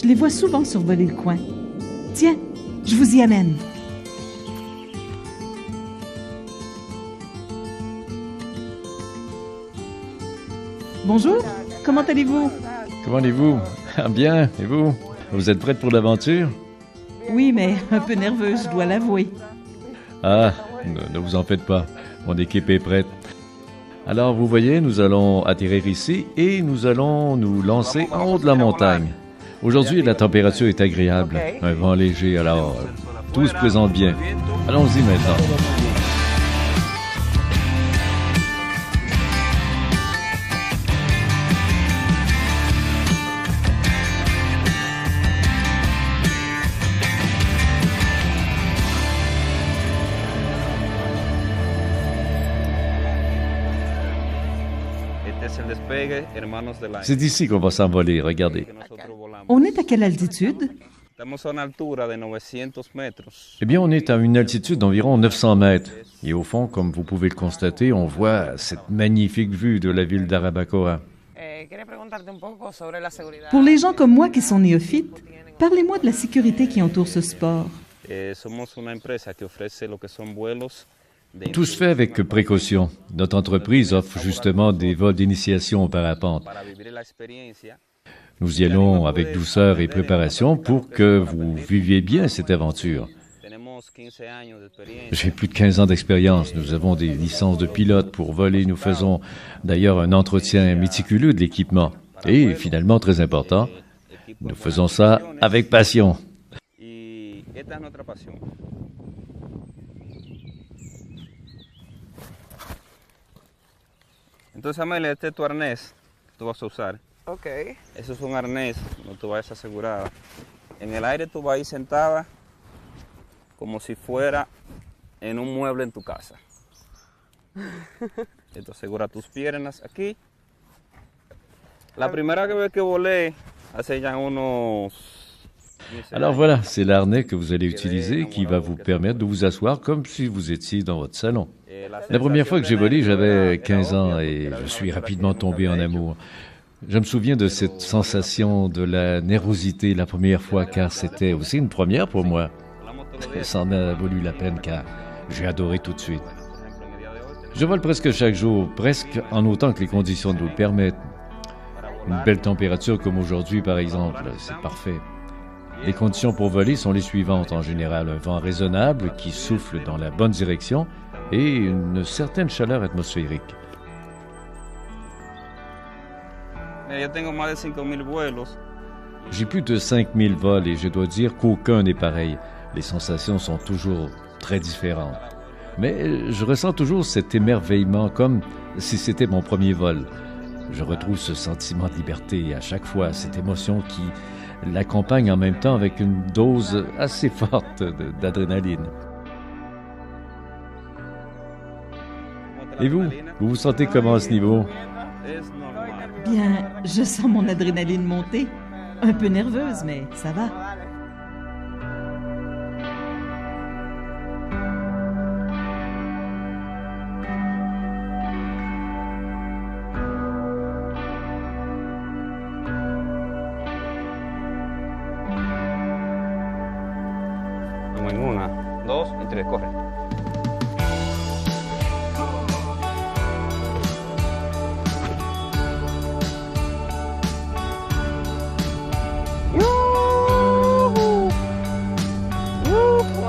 Je les vois souvent survoler le coin. Tiens, je vous y amène. Bonjour, comment allez-vous? Comment allez-vous? Ah, bien, et vous? Vous êtes prête pour l'aventure? Oui, mais un peu nerveuse, je dois l'avouer. Ah, ne vous en faites pas, mon équipe est prête. Alors, vous voyez, nous allons atterrir ici et nous allons nous lancer en haut de la montagne. Aujourd'hui, la température est agréable, un vent léger, alors tout se présente bien. Allons-y maintenant. C'est d'ici qu'on va s'envoler, regardez. On est à quelle altitude? Eh bien, on est à une altitude d'environ 900 mètres. Et au fond, comme vous pouvez le constater, on voit cette magnifique vue de la ville d'Arabacoa. Pour les gens comme moi qui sont néophytes, parlez-moi de la sécurité qui entoure ce sport. Tout se fait avec précaution. Notre entreprise offre justement des vols d'initiation au parapente. Nous y allons avec douceur et préparation pour que vous viviez bien cette aventure. J'ai plus de 15 ans d'expérience. Nous avons des licences de pilote pour voler. Nous faisons d'ailleurs un entretien méticuleux de l'équipement. Et finalement, très important, nous faisons ça avec passion. Entonces, Amelia, este es tu arnés que tú vas a usar. Ok. Eso es un arnés donde tú vayas asegurada. En el aire tú vas a ir sentada como si fuera en un mueble en tu casa. Esto asegura tus piernas aquí. La primera vez que volé, hace ya unos... Alors voilà, c'est l'harnais que vous allez utiliser qui va vous permettre de vous asseoir comme si vous étiez dans votre salon. La première fois que j'ai volé, j'avais 15 ans et je suis rapidement tombé en amour. Je me souviens de cette sensation de la nervosité la première fois car c'était aussi une première pour moi. Ça en a valu la peine car j'ai adoré tout de suite. Je vole presque chaque jour, presque en autant que les conditions nous le permettent. Une belle température comme aujourd'hui par exemple, c'est parfait. Les conditions pour voler sont les suivantes en général. Un vent raisonnable qui souffle dans la bonne direction et une certaine chaleur atmosphérique. J'ai plus de 5000 vols et je dois dire qu'aucun n'est pareil. Les sensations sont toujours très différentes. Mais je ressens toujours cet émerveillement comme si c'était mon premier vol. Je retrouve ce sentiment de liberté à chaque fois, cette émotion qui l'accompagne en même temps avec une dose assez forte d'adrénaline. Et vous vous sentez comment à ce niveau? Bien, je sens mon adrénaline monter. Un peu nerveuse, mais ça va. En una, dos y tres, corre.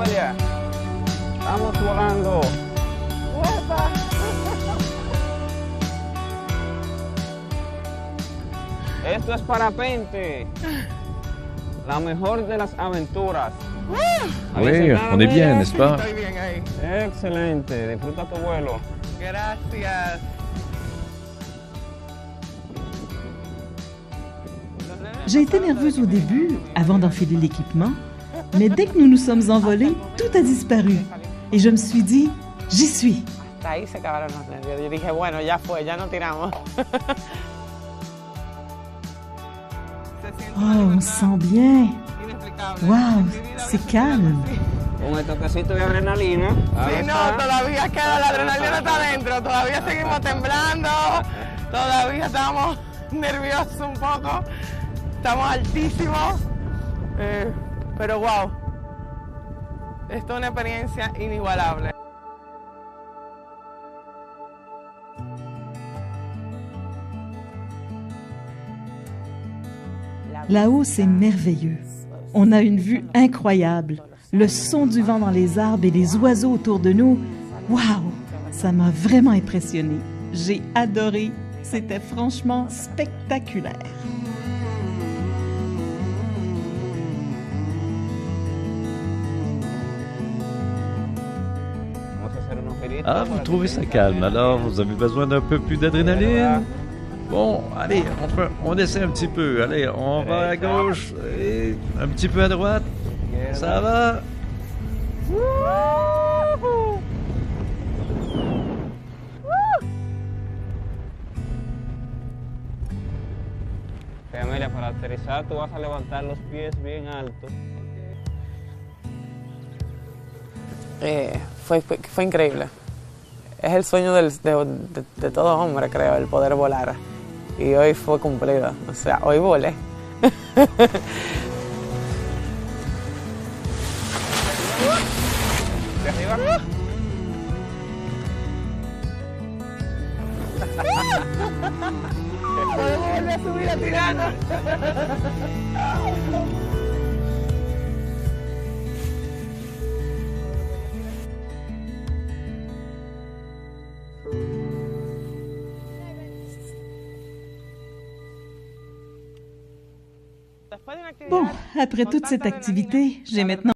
Amelia, estamos volando. Esto es parapente. La mejor de las aventuras. Oui, on est bien, n'est-ce pas? Estoy bien ahí. Excelente, disfruta tu vuelo. Gracias. J'ai été nerveuse au début, avant d'enfiler l'équipement, mais dès que nous nous sommes envolés, tout a disparu. Et je me suis dit, j'y suis. Hasta ahí se acabaron los nervios. Yo dije, bueno, ya fue, ya no tiramos. Oh, on se sent bien. Wow, c'est calme. Con el toquecito de adrenalina. Sí, no, todavía queda, la adrenalina está adentro, todavía seguimos temblando, todavía estamos nerviosos un poco, estamos altísimos, Pero wow, esto es una experiencia inigualable. Là-haut, c'est merveilleux. On a une vue incroyable. Le son du vent dans les arbres et les oiseaux autour de nous. Waouh! Ça m'a vraiment impressionné. J'ai adoré. C'était franchement spectaculaire. Ah, vous trouvez ça calme, alors vous avez besoin d'un peu plus d'adrénaline? Bon, allez, on essaie un petit peu. Allez, on va à gauche et un petit peu à droite. Ça va? Amelia, para aterrizar tú vas a levantar los pies bien alto. Fue increíble. Es el sueño de todo hombre, creo, el poder volar. Y hoy fue cumplido. O sea, hoy volé. ¿De arriba? Podemos volver a subir a Tirana. Bon, après toute cette activité, j'ai maintenant